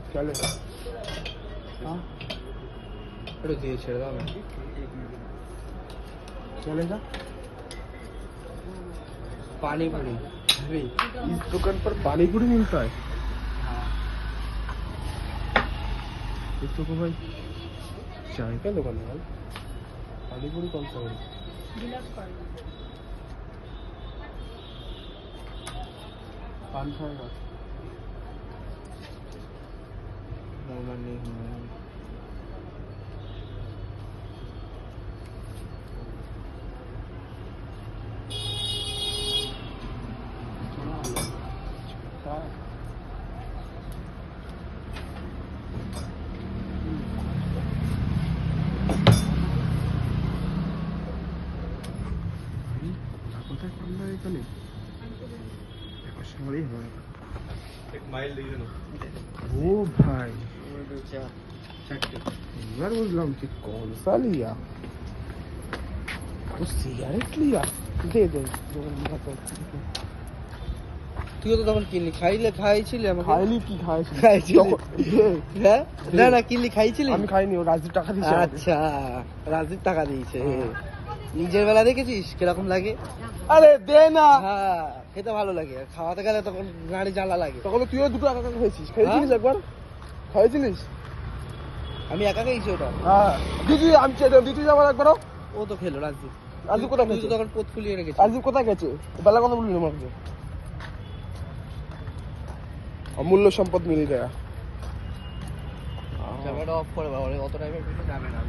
चले हाँ अरे दिए छेड़ दाओ ना चलेगा पानी पूरी अभी इस दुकान पर पानी पूरी मिलता है इसको को भाई चाय का दुकान है भाई पानी पूरी कौन सा है पान खाएगा मोमन नहीं एक माइल दीजिए ना ओ भाई चाटे यार बुझलाम कि कौन सा लिया तो सिगारेट लिया दे दे তুইও তো তখন কিনলি খাইছিলি আমাকে খাইলি কি খাইছিস খাইছিলি হ্যাঁ না না কিনলি খাইছিলি আমি খাইনি ও রাজীব টাকা দিয়েছে আমাকে। আচ্ছা রাজীব টাকা দিয়েছে নিজের বেলা দেখেছিস কিরকম লাগে আরে দে না হ্যাঁ খেতে ভালো লাগে আর খাওয়াতে গেলে তখন গাড়ি জ্বালা লাগে তখন তুইও দুটো একা একা খেয়েছিস খেয়েছিলিস একবার খাইছিলিস আমি একা খেয়েছি ওটা হ্যাঁ দিদি আমি চেয়ে দেব দিদি যাবার একবারও ও তো খেলো রাজীব রাজীব কোথায় তুই গেছে তো তখন পোত ফুলিয়ে রেখেছিস রাজীব কোথায় গেছে বেলা কথা বললি আমাকে অমূল্য সম্পদ মিলে গয়া ক্যামেরা অফ করে বাবা অত টাইমের কিছু যাবে না